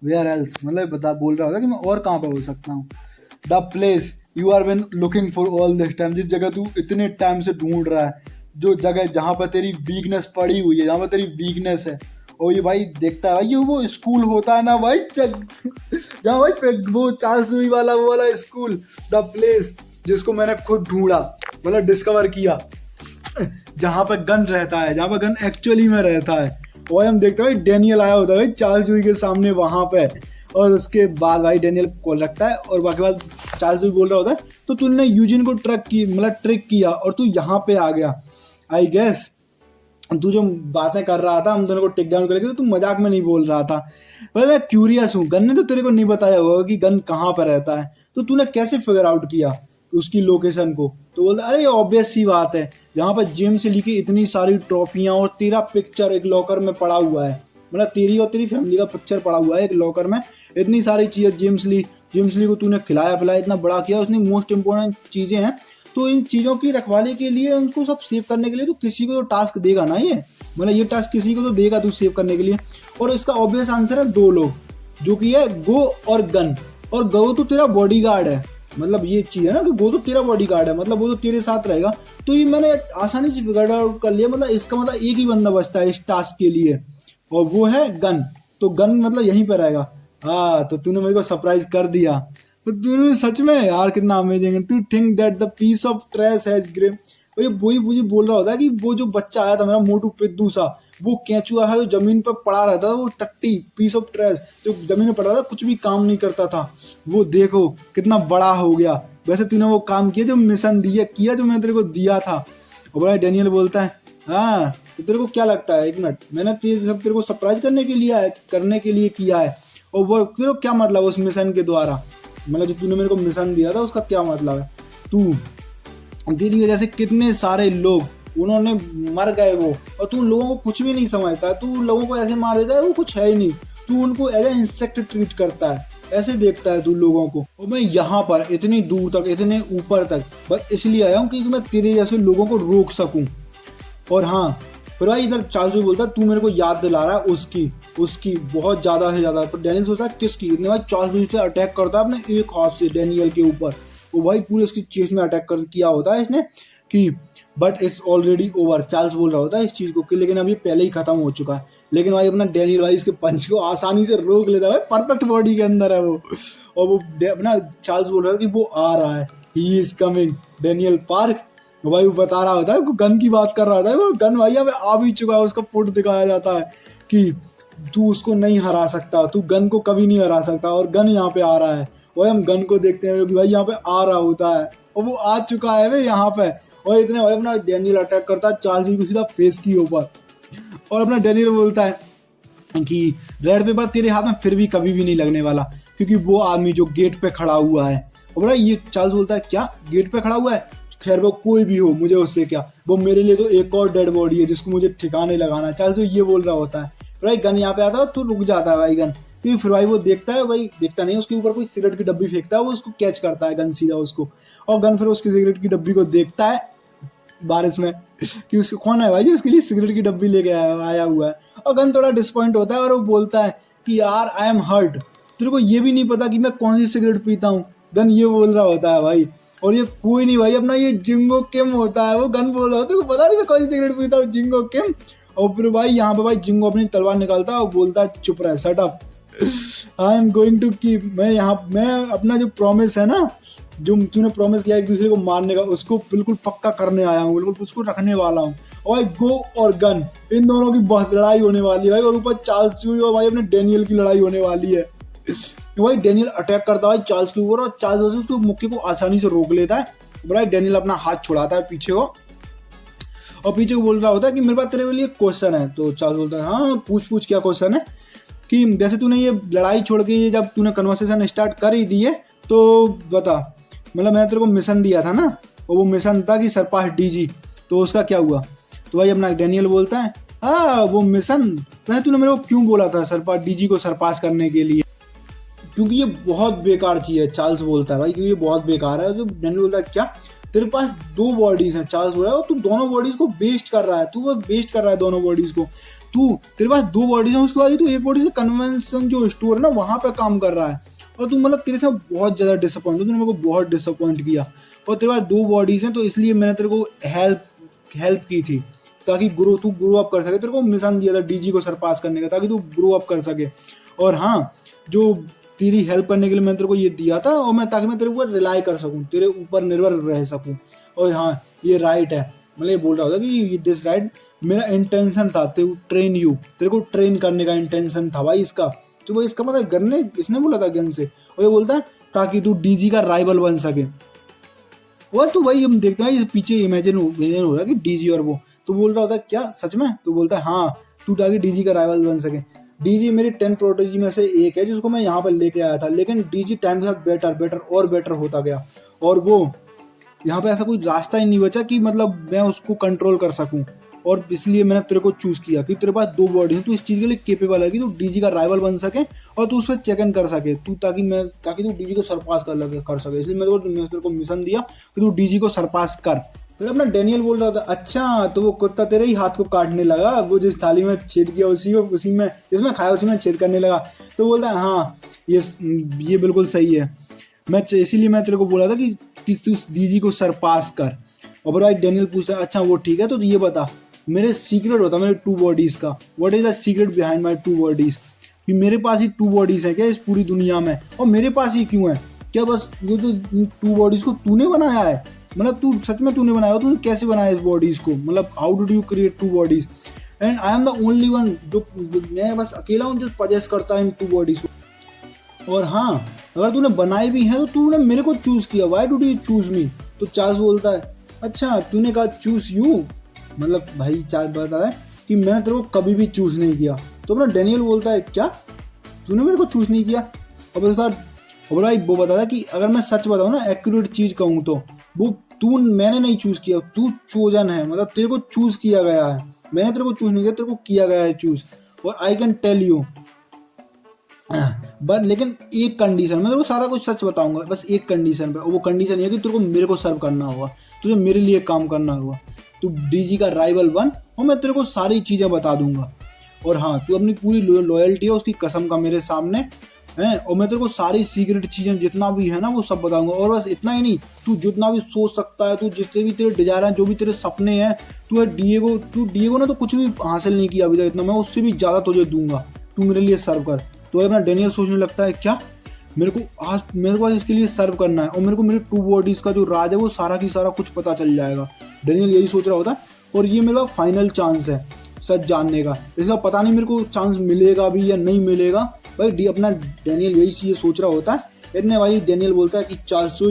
वेयर एल्स, मतलब बोल रहा होता कि मैं और कहाँ पे हो सकता हूँ? The place you are been looking for all this time, जिस जगह तू इतने टाइम से ढूंढ रहा है, जो जगह जहाँ पर तेरी वीकनेस पड़ी हुई है, जहाँ पर तेरी वीकनेस है। और ये भाई देखता है भाई, ये वो स्कूल होता है ना भाई जहाँ भाई वो चार्ल्स जोई वाला वो वाला स्कूल, द प्लेस जिसको मैंने खुद ढूंढा, मतलब डिस्कवर किया, जहाँ पर गन रहता है, जहाँ पर गन एक्चुअली में रहता है। और हम देखते हैं भाई डैनियल आया होता है भाई चार्ल्स जोई के सामने वहाँ पे। और उसके बाद भाई डैनियल कॉल रखता है और बाकी बाद चार्ल्स जोई बोल रहा होता है तो तूने यूजिन को ट्रिक किया और तू यहाँ पे आ गया। आई गेस तू जो बातें कर रहा था हम दोनों को टेक डाउन करके, तो तू मजाक में नहीं बोल रहा था। पर मैं क्यूरियस हूँ, गन ने तो तेरे को नहीं बताया होगा कि गन कहाँ पर रहता है, तो तूने कैसे फिगर आउट किया उसकी लोकेशन को? तो बोलता अरे ऑब्वियस सी बात है, यहाँ पर जिम से लेके इतनी सारी ट्रॉफियाँ और तेरा पिक्चर एक लॉकर में पड़ा हुआ है, मतलब तेरी और तेरी फैमिली का पिक्चर पड़ा हुआ है एक लॉकर में, इतनी सारी चीज़ें जेम्स ली को तूने खिलाया पिलाया, इतना बड़ा किया, उसने मोस्ट इंपॉर्टेंट चीज़ें हैं, तो इन चीज़ों की रखवाली के लिए उनको सब सेव करने के लिए तो किसी को तो टास्क देगा ना ये, मतलब ये टास्क किसी को तो देगा तू सेव करने के लिए। और इसका ऑब्वियस आंसर है 2 लोग, जो कि है गो और गन। और गो तो तेरा बॉडीगार्ड है, मतलब ये चीज़ है ना कि गो तो तेरा बॉडीगार्ड है, मतलब वो तो तेरे साथ रहेगा। तो ये मैंने आसानी से फिगर आउट कर लिया, मतलब इसका मतलब एक ही बंदा बचता है इस टास्क के लिए और वो है गन। तो गन मतलब यहीं पर रहेगा। हाँ तो तूने मेरे को सरप्राइज कर दिया, तो तूने सच में यार कितना अमेजिंग है। To think that the piece of trash has grip, ये वही मुझे बोल रहा होता है कि वो जो बच्चा आया था मेरा मोटू पिद्दू सा, वो केंचुआ है जो जमीन पर पड़ा रहता था, वो टट्टी पीस ऑफ ट्रैश जो जमीन में पड़ा था, कुछ भी काम नहीं करता था, वो देखो कितना बड़ा हो गया। वैसे तूने वो काम किया जो मिशन किया जो मैंने तेरे को दिया था। और बड़ा डैनियल बोलता है हाँ तो तेरे को क्या लगता है, एक मिनट, मैंने तेरे को सरप्राइज करने के लिए किया है। और वो तेरे को क्या मतलब उस मिशन के द्वारा, मतलब जो तूने मेरे को मिशन दिया था उसका क्या मतलब है? तेरी वजह से कितने सारे लोग उन्होंने मर गए वो, और तू लोगों को कुछ भी नहीं समझता, तू लोगों को ऐसे मार देता है वो कुछ है ही नहीं, तू उनको एज ए इंसेक्ट ट्रीट करता है, ऐसे देखता है तू लोगों को। और मैं यहाँ पर इतनी दूर तक इतने ऊपर तक बस इसलिए आया हूँ कि मैं तेरे जैसे लोगों को रोक सकूँ। और हाँ फिर भाई इधर चार्ल्स जोई बोलता है तू मेरे को याद दिला रहा है उसकी बहुत ज़्यादा से ज़्यादा। तो डैनियल सोचता है किसकी? इतने भाई चार्ल्स जोई से अटैक करता है अपने एक हाथ से डैनियल के ऊपर, वो भाई पूरे उसकी चेस्ट में अटैक किया होता है इसने कि but it's already over. Charles बोल रहा होता है इस चीज़ को कि लेकिन अब ये पहले ही खत्म हो चुका है। लेकिन भाई अपना डैनियल भाई इसके पंच को आसानी से रोक लेता है, परफेक्ट बॉडी के अंदर है वो। और वो अपना चार्ल्स बोल रहा है कि वो आ रहा है, he is coming Daniel park. भाई वो बता रहा होता है, वो गन की बात कर रहा होता है, वो गन भाई अब आ भी चुका है, उसका पुट दिखाया जाता है कि तू उसको नहीं हरा सकता, तू गन को कभी नहीं हरा सकता, और गन यहाँ पे आ रहा है। वही हम गन को देखते हैं कि भाई यहाँ पे आ रहा होता है और वो आ चुका है भाई यहाँ पे। और इतने भाई अपना डैनियल अटैक करता है चार्ल्स जोई को सीधा फेस की ऊपर, और अपना डैनियल बोलता है कि रेड पेपर तेरे हाथ में फिर भी कभी भी नहीं लगने वाला, क्योंकि वो आदमी जो गेट पे खड़ा हुआ है। और भाई ये चार्ल्स बोलता है क्या गेट पे खड़ा हुआ है? खैर वो कोई भी हो, मुझे उससे क्या, वो मेरे लिए तो एक और डेड बॉडी है जिसको मुझे ठिकाने लगाना है। चार्ल्स ये बोल रहा होता है। फिर भाई गन यहाँ पे आता है तो रुक जाता है भाई गन, क्योंकि फिर भाई वो देखता है, भाई देखता नहीं, उसके ऊपर कोई सिगरेट की डब्बी फेंकता है, वो उसको कैच करता है गन सीधा उसको, और गन फिर उसकी सिगरेट की डब्बी को देखता है बारिश में कि उसको कौन है भाई जो उसके लिए सिगरेट की डब्बी लेके आया हुआ है। और गन थोड़ा डिसपॉइंट होता है और वो बोलता है कि यार आई एम हर्ट, तेरे को ये भी नहीं पता कि मैं कौन सी सिगरेट पीता हूँ। गन ये बोल रहा होता है भाई, और ये कोई नहीं भाई, अपना ये जिंगो किम होता है, वो गन बोल रहा होता है, तेरे को पता नहीं मैं कौन सी सिगरेट पीता हूँ, जिंगो किम। और फिर भाई यहाँ पे भाई जिंगो अपनी तलवार निकालता है और बोलता है चुप रह, shut up, I am going to keep, मैं अपना जो प्रॉमिस है ना, जो तूने प्रॉमिस किया एक दूसरे को मारने का, उसको बिल्कुल पक्का करने आया हूँ, बिल्कुल उसको रखने वाला हूँ। और भाई गो और गन, इन दोनों की बस लड़ाई होने वाली है भाई, और ऊपर चार्ल्स की और भाई अपने डैनियल की लड़ाई होने वाली है। भाई डैनियल अटैक करता है चार्ल्स के ऊपर, और चार्ल्स उसको मुक्के को आसानी से रोक लेता है। भाई डैनियल अपना हाथ छुड़ाता है पीछे को, और पीछे को बोल रहा होता है कि मेरे पास तेरे लिए क्वेश्चन है। तो चार्ल्स बोलता है हाँ पूछ क्या क्वेश्चन है, कि जैसे तूने ये लड़ाई छोड़ के ये जब तूने कन्वर्सेशन स्टार्ट कर ही दी है तो बता, मतलब मैंने तेरे को मिशन दिया था ना, और वो मिशन था कि सरपास डीजी, तो उसका क्या हुआ। तो भाई अपना डैनियल बोलता है हाँ वो मिशन, वैसे तूने मेरे को क्यों बोला था सरपास डीजी को सरपास करने के लिए, क्योंकि ये बहुत बेकार चीज़ है। चार्ल्स बोलता है भाई क्योंकि ये बहुत बेकार है। जो डैनियल बोलता है क्या तेरे पास दो बॉडीज हैं, चार्ल्स बोल रहा है तू दोनों बॉडीज को वेस्ट कर रहा है, तू वो वेस्ट कर रहा है दोनों बॉडीज को, तू तेरे पास दो बॉडीज हैं, उसके बाद तू एक बॉडी से कन्वेंशन जो स्टोर है ना वहाँ पे काम कर रहा है, और तू मतलब तेरे से बहुत ज़्यादा डिसअपॉइंट, तूने मेरे को बहुत डिसअपॉइंट किया, और तेरे पास दो बॉडीज हैं तो इसलिए मैंने तेरे को हेल्प की थी ताकि तू ग्रो अप कर सके, तेरे को मिशन दिया था डीजी को सरपास करने का ताकि तू ग्रो अप कर सके, और हाँ जो तेरी हेल्प करने के लिए मैंने तेरे को ये दिया था, और मैं ताकि मैं तेरे ऊपर रिलाई कर सकूँ, तेरे ऊपर निर्भर रह सकूँ, और हाँ ये राइट है, मतलब ये बोल रहा होता कि दिस राइट, मेरा इंटेंशन था ट्रेन यू, तेरे को ट्रेन करने का इंटेंशन था भाई इसका, तो वो इसका मतलब गन ने किसने बोला था गन से, और ये बोलता है ताकि तू डीजी का राइवल बन सके। वो तो भाई हम देखते हैं पीछे इमेजिन हो रहा है कि डीजी और वो, तो बोल रहा होता है क्या सच में, तो बोलता है हाँ तू ताकि डीजी का राइवल बन सके। डीजी मेरी 10 प्रोटेजी में से एक है जिसको मैं यहाँ पर लेके आया था, लेकिन डीजी टाइम के साथ बेटर होता गया, और वो यहाँ पे ऐसा कोई रास्ता ही नहीं बचा कि मतलब मैं उसको कंट्रोल कर सकूं, और इसलिए मैंने तेरे को चूज किया कि तेरे पास दो बॉडी है, तू इस चीज़ के लिए केपेबल है कि तू डीजी का राइवल बन सके और तू उस पर चेक इन कर सके, तू ताकि तू डीजी को सरपास कर सके, इसलिए मैंने तेरे को मिशन दिया कि तू डीजी को सरपास कर। फिर अपना डैनियल बोल रहा था अच्छा तो वो कुत्ता तेरे ही हाथ को काटने लगा, वो जिस थाली में छेद किया उसी में जिसमें खाया उसी में छेद करने लगा। तो बोलता है हाँ ये बिल्कुल सही है, इसीलिए मैं तेरे को बोला था कि तू डीजी को सरपास कर। और भाई डैनियल पूछता है अच्छा वो ठीक है, तो ये बता मेरे सीक्रेट होता मेरे टू बॉडीज का, what is the secret behind my two bodies, कि मेरे पास ही टू बॉडीज है क्या इस पूरी दुनिया में, और मेरे पास ही क्यों है, क्या बस ये तो टू बॉडीज को तूने बनाया है, मतलब तू सच में तूने बनाया, तूने कैसे बनाया इस बॉडीज को, मतलब how did you create two bodies, and I am the only one जो मैं बस अकेला हूँ जो पजेस करता है इन टू बॉडीज को, और हाँ अगर तूने बनाई भी है तो तूने मेरे को चूज किया, व्हाई डू यू चूज मी। तो चार्ल्स बोलता है अच्छा तूने कहा चूज यू, मतलब भाई चार्ल्स बताता है कि मैंने तेरे को कभी भी चूज नहीं किया। तो अपना डैनियल बोलता है क्या तूने मेरे को चूज नहीं किया, और उसके बाद भाई वो बताता है कि अगर मैं सच बताऊँ ना एक्यूरेट चीज कहूँ तो वो मैंने नहीं चूज किया, तू चोजन है, मतलब तेरे को चूज किया गया है, मैंने तेरे को चूज नहीं किया, तेरे को किया गया है चूज, और I can tell you but लेकिन एक कंडीशन, मैं तेरे को सारा कुछ सच बताऊंगा बस एक कंडीशन पे, और वो कंडीशन ये कि तेरे को मेरे को सर्व करना होगा, तुझे मेरे लिए काम करना होगा, तू डीजी का राइवल बन और मैं तेरे को सारी चीज़ें बता दूंगा, और हाँ तू अपनी पूरी लॉयल्टी है उसकी कसम का मेरे सामने है, और मैं तेरे को सारी सीक्रेट चीज़ें जितना भी है ना वो सब बताऊंगा, और बस इतना ही नहीं तू जितना भी सोच सकता है, तू जितने भी तेरे डिजायर हैं जो भी तेरे सपने हैं, तू डिएगो ने तो कुछ भी हासिल नहीं किया अभी तक, इतना मैं उससे भी ज़्यादा तुझे दूंगा, तू मेरे लिए सर्व कर। तो अपना डैनियल सोचने लगता है क्या मेरे को इसके लिए सर्व करना है, और मेरे को मेरे टू बॉडीज का जो राज है वो सारा की सारा कुछ पता चल जाएगा, डैनियल यही सोच रहा होता है, और ये मेरा फाइनल चांस है सच जानने का, इसका पता नहीं मेरे को चांस मिलेगा भी या नहीं मिलेगा भाई, अपना डैनियल यही चीज़ सोच रहा होता है। इतने भाई डैनियल बोलता है कि चार्ल्स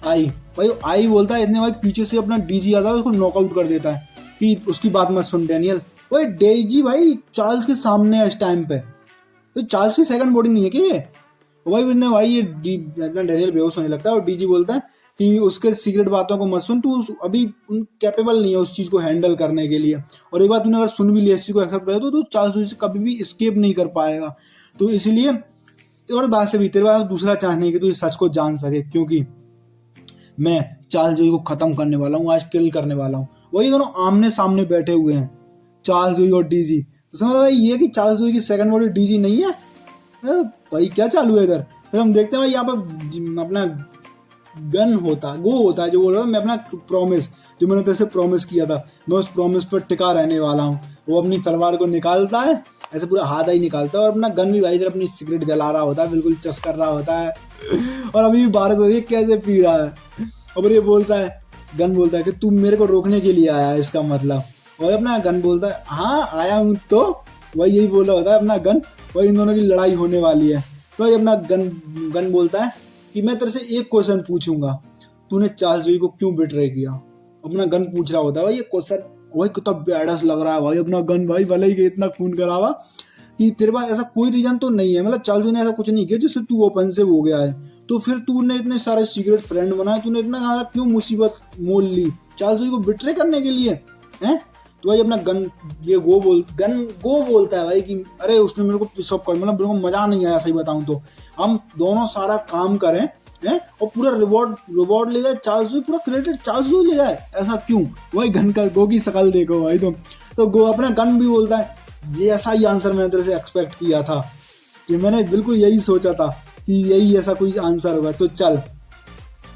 आई बोलता है, इतने भाई पीछे से अपना डीजी आता है उसको नॉकआउट कर देता है कि उसकी बात मत सुन डैनियल, भाई डीजी भाई चार्ल्स के सामने है इस टाइम पे, तो चार्ल्स की सेकंड बॉडी नहीं है क्या ये, भाई ये अपना डैनियल बेहोश होने लगता है, और डीजी बोलता है कि उसके सीक्रेट बातों को मत सुन, तू अभी कैपेबल नहीं है उस चीज़ को हैंडल करने के लिए। और एक बार तूने अगर सुन भी लिया, इस चीज़ को एक्सेप्ट कर तो तू चार्ल्स से कभी भी स्केप नहीं कर पाएगा। तो इसलिए और बात से भी तेरे पास दूसरा चांस नहीं कि तू इस सच को जान सके, क्योंकि मैं चार्ल्स जोई को खत्म करने वाला हूँ, आज किल करने वाला हूँ। वही दोनों आमने सामने बैठे हुए हैं, चार्ल्स जोई और डीजी। तो समझ भाई ये कि चार्ल्स जोई की सेकंड बॉडी डीजी नहीं है। भाई क्या चालू है इधर। फिर हम देखते हैं भाई यहाँ पे अपना गन होता गो होता है जो बोल रहा था मैं अपना प्रॉमिस जो मैंने तेरे से प्रॉमिस किया था, मैं उस प्रॉमिस पर टिका रहने वाला हूँ। वो अपनी तलवार को निकालता है, ऐसे पूरा हाथ ही निकालता है और अपना गन भी भाई इधर अपनी सिगरेट जला रहा होता है, बिल्कुल चस कर रहा होता है। और अभी भी बारिश हो रही है, कैसे पी रहा है। और ये बोलता है, गन बोलता है कि तू मेरे को रोकने के लिए आया है इसका मतलब। और अपना गन बोलता है हाँ आया हूँ, तो वही यही बोल रहा होता है अपना गन। वही इन दोनों की लड़ाई होने वाली है। तो भाई अपना गन बोलता है कि मैं तेरे से एक क्वेश्चन पूछूंगा, तूने चार्ल्स जोई को क्यों बिट्रे किया। अपना गन पूछ रहा होता है भाई ये क्वेश्चन। वही कितना बैडस लग रहा है भाई अपना गन, भाई भले ही इतना खून करावा कि तेरे पास ऐसा कोई रीजन तो नहीं है, मतलब चार्ल्स जोई ने ऐसा कुछ नहीं किया जिससे तू ओपन से हो गया है। तो फिर तूने इतने सारे सीक्रेट फ्रेंड बनाए, तूने इतना सारा क्यों मुसीबत मोल ली चार्ल्स जोई को बिट्रे करने के लिए हैं। तो भाई अपना गन गो बोलता है भाई कि अरे उसने मेरे को पिस ऑफ कर, मतलब मेरे को मजा नहीं आया सही बताऊं तो। हम दोनों सारा काम करें हैं और पूरा रिवॉर्ड ले जाए चार्ल्स जोई, पूरा क्रेडिट चार्ल्स जोई ले जाए, ऐसा क्यों। वही गन का गो की शकल देखो भाई तुम। तो गो अपना गन भी बोलता है जैसा ही आंसर मैंने तेरे से एक्सपेक्ट किया था, कि मैंने बिल्कुल यही सोचा था कि यही ऐसा कोई आंसर होगा, तो चल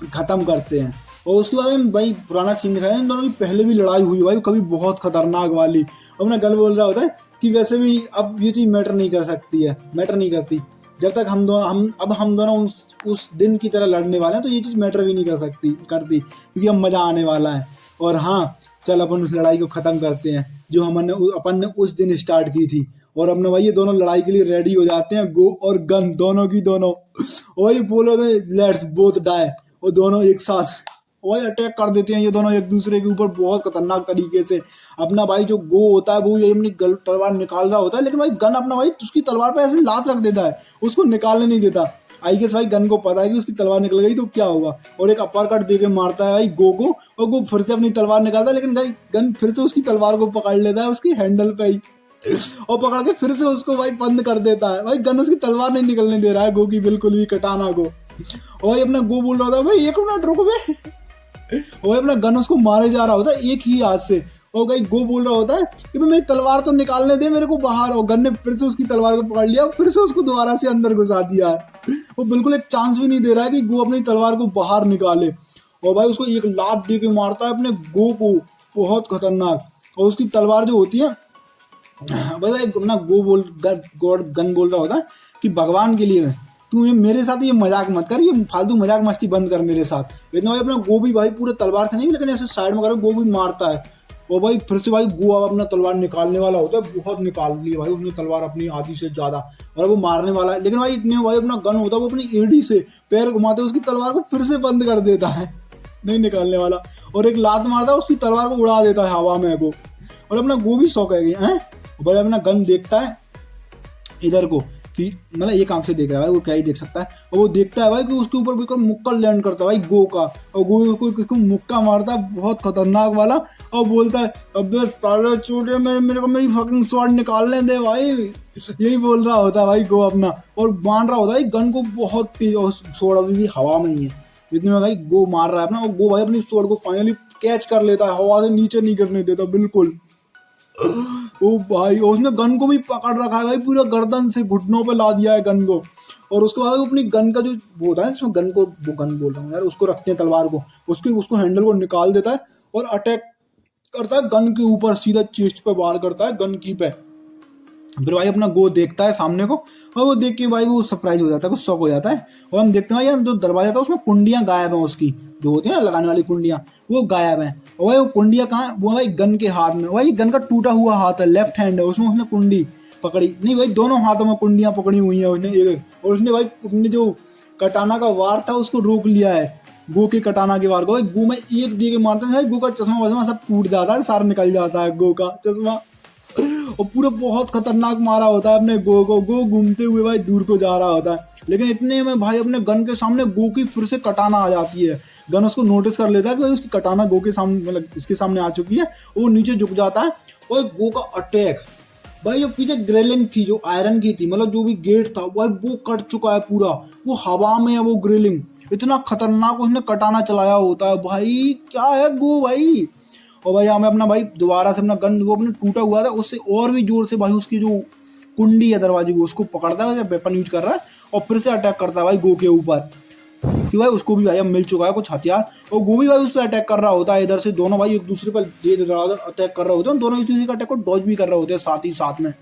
खत्म करते हैं। और उसके बाद में भाई पुराना सीन दिखाया, इन दोनों की पहले भी लड़ाई हुई भाई, कभी बहुत खतरनाक वाली। अपना गल बोल रहा होता है कि वैसे भी अब ये चीज़ मैटर नहीं करती जब तक हम दोनों उस दिन की तरह लड़ने वाले हैं, तो ये चीज़ मैटर भी नहीं करती क्योंकि अब मज़ा आने वाला है। और हाँ चल अपन उस लड़ाई को ख़त्म करते हैं जो अपन ने उस दिन स्टार्ट की थी। और अपने भाई ये दोनों लड़ाई के लिए रेडी हो जाते हैं, गो और गन दोनों की दोनों। वही बोलो लेट्स बोथ डाई, और दोनों एक साथ वही अटैक कर देते हैं ये दोनों एक दूसरे के ऊपर बहुत खतरनाक तरीके से। अपना भाई जो गो होता है वो ये अपनी तलवार निकाल रहा होता है, लेकिन भाई गन अपना भाई उसकी तलवार पे ऐसे लात रख देता है, उसको निकालने नहीं देता। आई गेस भाई गन को पता है कि उसकी तलवार निकल गई तो क्या होगा, और एक अपर कट दे के मारता है भाई गो को, और गो फिर से अपनी तलवार निकालता है, लेकिन भाई गन फिर से उसकी तलवार को पकड़ लेता है उसकी हैंडल पे ही, और पकड़ के फिर से उसको भाई बंद कर देता है। भाई गन उसकी तलवार नहीं निकलने दे रहा है गो की, बिल्कुल भी कटाना को। और भाई अपना गो बोल रहा था भाई 1 मिनट रुको बे। वो अपना गन उसको मारे जा रहा होता है एक ही हाथ से, और भाई गो बोल रहा होता है कि मेरी तलवार तो निकालने दे मेरे को बाहर। और गन ने फिर से उसकी तलवार को पकड़ लिया, फिर से उसको दोबारा से अंदर घुसा दिया है। वो बिल्कुल एक चांस भी नहीं दे रहा है कि गो अपनी तलवार को बाहर निकाले। और भाई उसको एक लात दे के मारता है अपने गो को, बहुत खतरनाक। और उसकी तलवार जो होती है भाई अपना गन बोल रहा होता है कि भगवान के लिए तू मेरे साथ ये मजाक मत कर, ये फालतू मजाक मस्ती बंद कर मेरे साथ। लेकिन भाई अपना गो भी भाई पूरे तलवार से नहीं, लेकिन ऐसे साइड में करो गो भी मारता है। और भाई फिर से भाई गो अपना तलवार निकालने वाला होता है, बहुत निकाल ली भाई उसने तलवार अपनी आधी से ज्यादा, और वो मारने वाला है। लेकिन भाई इतने भाई अपना गन होता है वो अपनी एड़ी से पैर घुमाते उसकी तलवार को फिर से बंद कर देता है, नहीं निकालने वाला, और एक लात मारता है उसकी तलवार को उड़ा देता है हवा में गो। और अपना गो भी शौक है भाई अपना गन देखता है इधर को कि मतलब एक आंख से देख रहा है भाई, वो क्या ही देख सकता है। और वो देखता है भाई कि उसके ऊपर कोई मुक्का लैंड करता है भाई गो का, और गो को किसको मुक्का मारता है बहुत खतरनाक वाला, और बोलता है अबे साले चूतिया मेरे को मेरी फकिंग स्वॉर्ड निकालने दे भाई, यही बोल रहा होता है भाई गो अपना, और बांध रहा होता है गन को बहुत तेज, और स्वॉर्ड अभी भी हवा में ही है इतने में भाई गो मार रहा है अपना, और गो भाई अपनी स्वॉर्ड को फाइनली कैच कर लेता है, हवा से नीचे नहीं गिरने देता बिल्कुल। ओ भाई उसने गन को भी पकड़ रखा है भाई, पूरा गर्दन से घुटनों पे ला दिया है गन को। और उसके बाद अपनी गन का जो वो होता है जिसमें गन बोल रहा हूँ यार, उसको रखते हैं तलवार को, उसको हैंडल को निकाल देता है और अटैक करता है गन के ऊपर, सीधा चेस्ट पे वार करता है गन की पे। फिर भाई अपना गो देखता है सामने को, और वो देख के भाई वो सरप्राइज हो जाता है, कुछ शॉक हो जाता है। और हम देखते हैं यार जो दरवाजा था उसमें कुंडियां गायब हैं, उसकी जो होती है ना लगाने वाली कुंडियां, वो गायब हैं। और भाई वो कुंडियां कहाँ है, वो भाई गन के हाथ में, भाई गन का टूटा हुआ हाथ है, लेफ्ट हैंड है, उसमें उसने कुंडी पकड़ी नहीं भाई, दोनों हाथों में कुंडियां पकड़ी हुई है उसने एक, और उसने भाई अपने जो कटाना का वार था उसको रोक लिया है, गो के कटाना के वार को। भाई गो में एक दे के मारते हैं, गो का चश्मा वश्मा सब टूट जाता है, सारा निकल जाता है गो का चश्मा, और पूरा बहुत खतरनाक मारा होता है अपने गो को। गो घूमते हुए भाई दूर को जा रहा होता है, लेकिन इतने में भाई अपने गन के सामने गो की फिर से कटाना आ जाती है। गन उसको नोटिस कर लेता है कि भाई उसकी कटाना गो के सामने, मतलब इसके सामने आ चुकी है। वो नीचे झुक जाता है और गो का अटैक, भाई जो पीछे ग्रिलिंग थी जो आयरन की थी, मतलब जो भी गेट था भाई वो कट चुका है पूरा, वो हवा में है वो ग्रिलिंग, इतना खतरनाक उसने कटाना चलाया होता है भाई, क्या है गो भाई। और भाई हमें अपना भाई दोबारा से अपना गन वो अपने टूटा हुआ था उससे और भी जोर से भाई उसकी जो कुंडी है दरवाजे की उसको पकड़ता है, वेपन यूज कर रहा है और फिर से अटैक करता है भाई गो के ऊपर, कि भाई उसको भी भाई अब मिल चुका है कुछ हथियार, और गो भी भाई उस पर अटैक कर रहा होता है। इधर से दोनों भाई एक दूसरे पर अटैक कर रहे होते हैं, दोनों एक दूसरे का अटैक को डॉज भी कर रहे होते हैं साथ ही साथ में।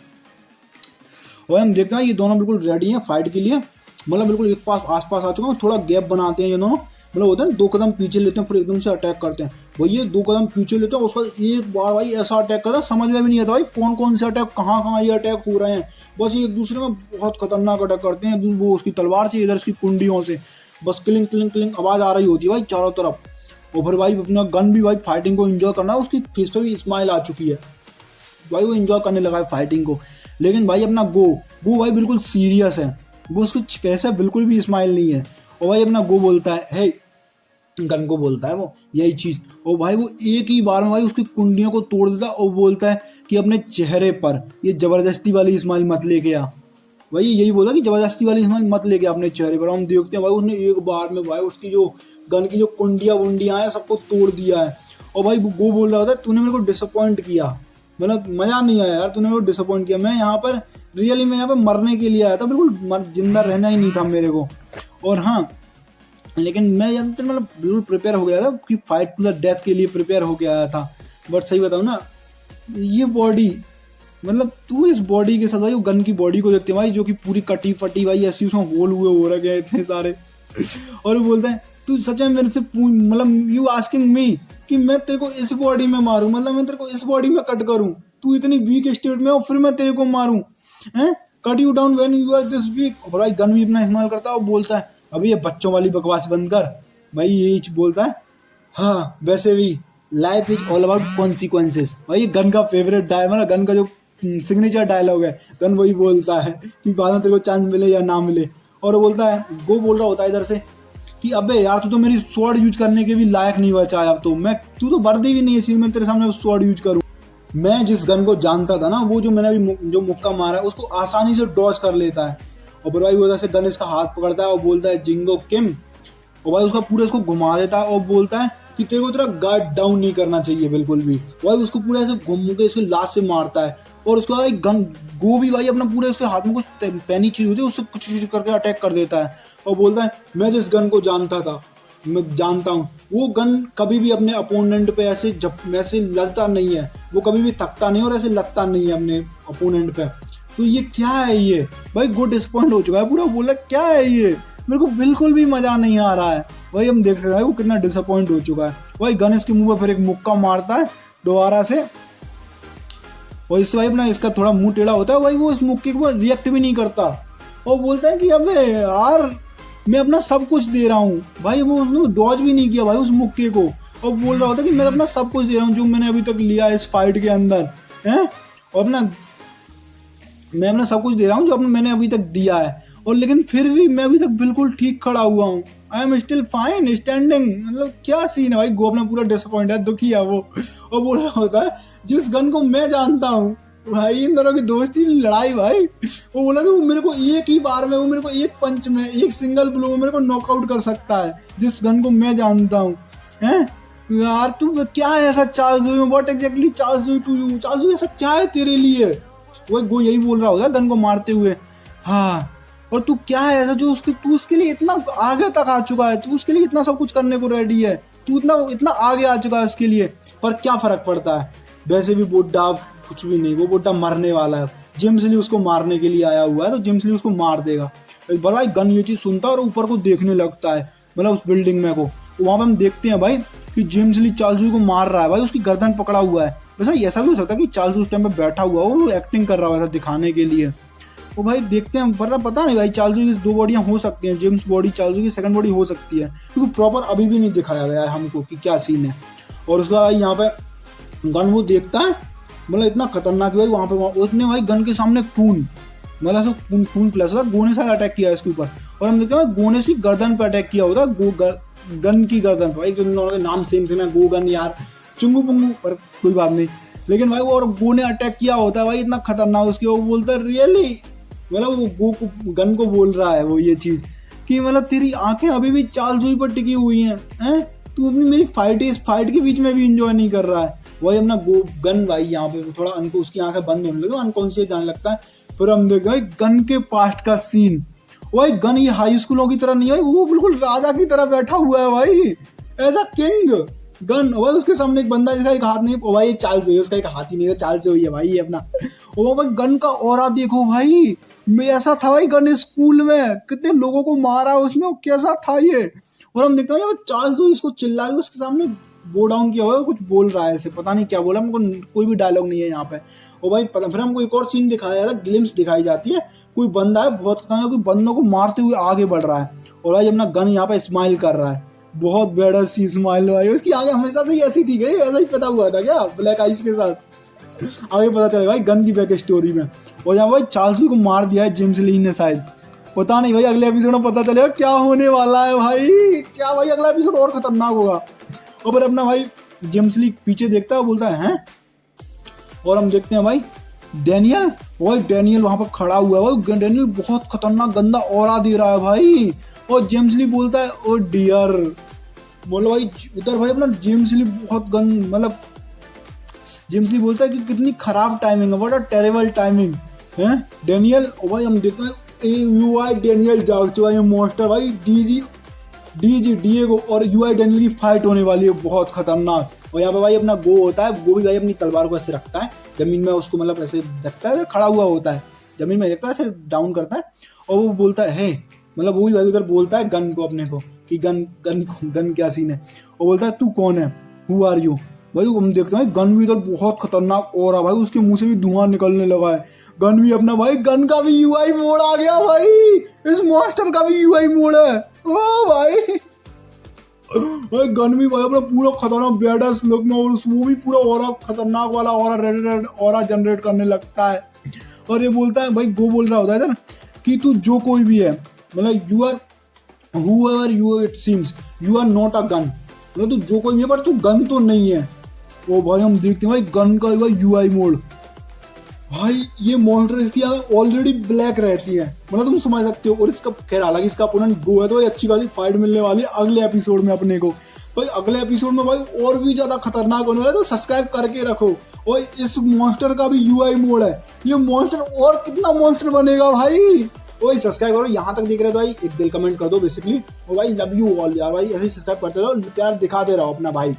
और हम देखते हैं ये दोनों बिल्कुल रेडी हैं फाइट के लिए, मतलब बिल्कुल एक पास आस पास आ चुका है। थोड़ा गैप बनाते हैं ये दोनों, मतलब होता है 2 कदम पीछे लेते हैं फिर एकदम से अटैक करते हैं। भाई ये 2 कदम पीछे लेते हैं उसका एक बार भाई ऐसा अटैक करता है समझ में भी नहीं आता भाई कौन कौन से अटैक कहाँ ये अटैक हो रहे हैं। बस ये एक दूसरे में बहुत खतरनाक अटैक करते हैं, वो उसकी तलवार से इधर उसकी कुंडियों से बस क्लिंग क्लिंग क्लिंग आवाज़ आ रही होती है भाई चारों तरफ। और फिर भाई अपना गन भी भाई फाइटिंग को एंजॉय करना है, उसकी फेस पे भी स्माइल आ चुकी है भाई, वो एंजॉय करने लगा है फाइटिंग को। लेकिन भाई अपना गो भाई बिल्कुल सीरियस है, वो उसको फेस पे बिल्कुल भी स्माइल नहीं है। और भाई अपना गो बोलता है हे, गन को बोलता है वो यही चीज़, और भाई वो एक ही बार में भाई उसकी कुंडियों को तोड़ देता है और बोलता है कि अपने चेहरे पर ये ज़बरदस्ती वाली स्माइल मत लेके आ। भाई यही बोला कि ज़बरदस्ती वाली स्माइल मत लेके आ अपने चेहरे पर। हम देखते हैं भाई उसने एक बार में भाई उसकी जो गन की जो कुंडियाँ हैं सबको तोड़ दिया है। और भाई गो बोल रहा होता है तूने मेरे को डिसअपॉइंट किया, मतलब मज़ा नहीं आया यार, तूने मेरे को डिसअपॉइंट किया, मैं यहाँ पर रियली मैं यहाँ पर मरने के लिए आया था, बिल्कुल जिंदा रहना ही नहीं था मेरे को। और हाँ लेकिन मैं ज़्यादातर मतलब बिल्कुल प्रिपेयर हो गया था कि फाइट टू द डेथ के लिए प्रिपेयर हो गया था। बट सही बताऊँ ना, ये बॉडी मतलब तू इस बॉडी के साथ भाई वो गन की बॉडी को देखते हैं भाई जो कि पूरी कटी फटी भाई ऐसी उसमें होल हुए हो रखे हैं इतने सारे। और वो बोलते हैं तू सच में मेरे से मतलब यू आस्किंग मी कि मैं तेरे को इस बॉडी में मारूं, मतलब मैं तेरे को इस बॉडी में कट करूं, तू इतनी वीक स्टेट में हो फिर मैं तेरे को मारूं, हैं cut you down when you are this week. और भाई गन भी अपना इस्तेमाल करता है और बोलता है अभी ये बच्चों वाली बकवास बंद कर, भाई यही बोलता है। हाँ वैसे भी life is all about consequences, भाई ये गन का फेवरेट डायलॉग, मतलब गन का जो सिग्नेचर डायलॉग है, गन वही बोलता है कि बाद में तेरे को चांस मिले या ना मिले। और वो बोलता है वो बोल रहा होता है इधर से कि अबे यार तू तो मेरी स्वॉर्ड यूज करने के भी लायक नहीं बचा है, अब तो मैं तू तो वर्दी भी नहीं है इसलिए मैं तेरे सामने स्वॉर्ड यूज करूँ। मैं जिस गन को जानता था ना वो जो मैंने अभी जो मुक्का मारा है उसको आसानी से डॉज कर लेता है। और फिर भाई वो से गन इसका हाथ पकड़ता है और बोलता है जिंगो किम, और भाई उसका पूरा इसको घुमा देता है और बोलता है कि तेरे को तेरा गार्ड डाउन नहीं करना चाहिए बिल्कुल भी। भाई उसको पूरा ऐसे घूम के इसको लास्ट से मारता है और उसका भाई गन गो भी भाई अपना पूरे उसके हाथ में कुछ पैनी चीज होती है उससे कुछ करके अटैक कर देता है और बोलता है मैं जिस गन को जानता था मैं जानता हूँ वो गन कभी भी अपने अपोनेंट पे ऐसे लगता नहीं है, वो कभी भी थकता नहीं और ऐसे लगता नहीं है अपने अपोनेंट पे। तो ये क्या है ये भाई, गो डिसअपॉइंट हो चुका है पूरा, बोला क्या है ये, मेरे को बिल्कुल भी मजा नहीं आ रहा है। भाई हम देख सकते हैं वो कितना डिसअपॉइंट हो चुका है। भाई गणेश के मुंह पे फिर एक मुक्का मारता है दोबारा से और इससे भाई अपना इसका थोड़ा मुंह टेढ़ा होता है, भाई वो इस मुक्के को रिएक्ट भी नहीं करता और बोलता है कि अबे यार मैं अपना सब कुछ दे रहा हूँ। भाई वो उसने डॉज भी नहीं किया भाई उस मुक्के को और बोल रहा होता है कि मैं अपना सब कुछ दे रहा हूँ जो मैंने अभी तक लिया है इस फाइट के अंदर है, और मैं अपना सब कुछ दे रहा हूँ जो मैंने अभी तक दिया है, और लेकिन फिर भी मैं अभी तक बिल्कुल ठीक खड़ा हुआ हूँ, I am still fine standing. मतलब क्या सीन है भाई, गो अपना पूरा डिसअपॉइंट है, दुखी है वो और बोल रहा होता है जिस गन को मैं जानता हूँ। भाई इन दोनों की दोस्ती लड़ाई भाई, वो बोला कि वो मेरे को एक ही बार में, वो मेरे को एक पंच में एक सिंगल ब्लो में मेरे को नॉकआउट कर सकता है जिस गन को मैं जानता हूँ। हैं यार तू क्या है ऐसा Charles what exactly Charles to you, Charles ऐसा क्या है तेरे लिए, वो यही बोल रहा होगा गन को मारते हुए। हाँ और तू क्या है ऐसा जो तू उसके लिए इतना आगे तक आ चुका है, तू उसके लिए इतना सब कुछ करने को रेडी है, तू इतना आगे आ चुका है उसके लिए, पर क्या फर्क पड़ता है, वैसे भी बुड्ढा कुछ भी नहीं, वो बुड्ढा मरने वाला है, जेम्स ली उसको मारने के लिए आया हुआ है तो जेम्स ली उसको मार देगा। भाई गन ये चीज़ सुनता है और ऊपर को देखने लगता है, मतलब उस बिल्डिंग में को वहाँ पर हम देखते हैं भाई कि जेम्स ली चार्ल्स को मार रहा है, भाई उसकी गर्दन पकड़ा हुआ है। वैसा ऐसा भी हो सकता है कि चार्ल्स उस टाइम पे बैठा हुआ हो, वो एक्टिंग कर रहा है ऐसा दिखाने के लिए। वो भाई देखते हैं, पता नहीं भाई चार्ल्स की 2 बॉडियाँ हो सकती हैं, जेम्स बॉडी चार्ल्स की सेकंड बॉडी हो सकती है, क्योंकि प्रॉपर अभी भी नहीं दिखाया गया है हमको कि क्या सीन है। और उसका भाई यहाँ पे गन वो देखता है, मतलब इतना खतरनाक भाई वहाँ पे उसने भाई गन के सामने खून, मतलब ऐसा खून फ्लैश होता है, गो ने साथ अटैक किया इसके ऊपर और हम देखते हैं गो ने उसकी गर्दन पे अटैक किया होता है, गन की गर्दन भाई, तो दोनों के नाम सेम सेम है, गो गन यार, चुंगू पुंगू, पर कोई बात नहीं। लेकिन भाई वो और गो ने अटैक किया होता है भाई, इतना खतरनाक उसकी, वो बोलता है रियली, मतलब वो गो को गन को बोल रहा है वो ये चीज कि मतलब तेरी आंखें अभी भी चाल सुई पर टिकी हुई हैं, तू अपनी मेरी फाइट के बीच में भी इंजॉय नहीं कर रहा है। वही अपना गो गन भाई यहाँ पे थोड़ा उनको उसकी आंखें बंद होने लगे, अनकॉन्शियस जाने लगता है। फिर हम देखते हैं गन के पास्ट का सीन, भाई गन ये हाई स्कूलों की तरह नहीं है, वो बिल्कुल राजा की तरह बैठा हुआ है भाई, ऐसा किंग गन। भाई उसके सामने एक बंदा जिसका एक हाथ नहीं, भाई ये चाल से हुई, उसका एक हाथ ही नहीं है, चाल से हुई है भाई ये अपना। वो भाई गन का ऑरा देखो भाई, मैं ऐसा था भाई गन स्कूल में, कितने लोगों को मारा उसने, वो कैसा था ये। और हम देखते हैं चाल से इसको चिल्ला के उसके सामने बो डाउन किया हुआ है, कुछ बोल रहा है ऐसे, पता नहीं क्या बोला, हमको कोई भी डायलॉग नहीं है यहाँ पे। और भाई पता, फिर हमको एक और सीन दिखाया जाता है, ग्लिम्स दिखाई जाती है, कोई बंदा है बहुत खतरनाक, कोई बंदों को मारते हुए आगे बढ़ रहा है, और भाई अपना गन यहाँ पे स्माइल कर रहा है, बहुत बेड़ा सी स्माइल भाई उसकी, आगे हमेशा से ही ऐसी थी गई, ऐसा ही पता हुआ था क्या ब्लैक आइज के साथ, आगे पता चलेगा भाई गन की बैक स्टोरी में। और यहाँ भाई चार्ल्स को मार दिया है जेम्स ली ने शायद, पता नहीं भाई, अगले एपिसोड में पता चलेगा क्या होने वाला है भाई, क्या भाई अगला एपिसोड और खतरनाक होगा। और फिर अपना भाई जेम्स ली पीछे देखता है, बोलता है हैं, और हम देखते हैं भाई डैनियल, भाई डैनियल वहां पर खड़ा हुआ है भाई, डैनियल बहुत खतरनाक गंदा ऑरा दे रहा है भाई, और जेम्स ली बोलता है ओ डियर, बोलो भाई उधर भाई अपना जेम्स ली बहुत मतलब जेम्स ली बोलता है कि कितनी खराब टाइमिंग है, व्हाट अ टेरिबल टाइमिंग है डैनियल। और भाई हम देखते हैं यूआई डैनियल जाग चुका है मॉन्स्टर भाई, डीजी डिएगो और यूआई डैनियल की फाइट होने वाली है बहुत खतरनाक। और यहाँ पे भाई अपना गो होता है, वो भी भाई अपनी तलवार को ऐसे रखता है जमीन में, उसको मतलब ऐसे रखता है, खड़ा हुआ होता है जमीन में, रखता है ऐसे डाउन करता है, और वो बोलता है हे, मतलब वो भी भाई उधर बोलता है गन को अपने को कि गन क्या सीन है, और बोलता है तू कौन है, हु आर यू। भाई हम देखते हैं गन भी इधर बहुत खतरनाक हो रहा भाई, उसके मुंह से भी धुआं निकलने लगा है, गन भी अपना भाई, गन का भी यूआई मोड आ गया भाई, इस मॉन्स्टर का भी यूआई मोड है, ओ भाई भाई गन भी भाई अपना पूरा खतरनाक बेडास लुक में, और वो भी पूरा ऑरा खतरनाक वाला ऑरा रेड ऑरा जनरेट करने लगता है। और ये बोलता है भाई, गो बोल रहा होता है इधर कि तू जो कोई भी है, मतलब you are whoever you it seems, you are not a gun, मतलब तू जो कोई भी है पर तू गन तो नहीं है। ओ भाई हम देखते हैं भाई गन का भाई यूआई मोड, भाई ये मॉन्स्टर इसकी ऑलरेडी ब्लैक रहती है, मतलब तुम समझ सकते हो। और इसका खैर हालांकि इसका अपोनेंट गो है, तो भाई अच्छी खासी फाइट मिलने वाली है अगले एपिसोड में अपने को। भाई अगले एपिसोड में भाई और भी ज्यादा खतरनाक होने वाला है, तो सब्सक्राइब करके रखो। और इस मॉन्स्टर का भी यूआई मोड है, ये मॉन्स्टर और कितना मॉन्स्टर बनेगा भाई, वही सब्सक्राइब करो। यहाँ तक दिख रहे तो भाई एक दिल कमेंट कर दो बेसिकली, और भाई लव यू ऑल यार, भाई ऐसे सब्सक्राइब करते रहो, प्यार दिखाते रहो अपना भाई।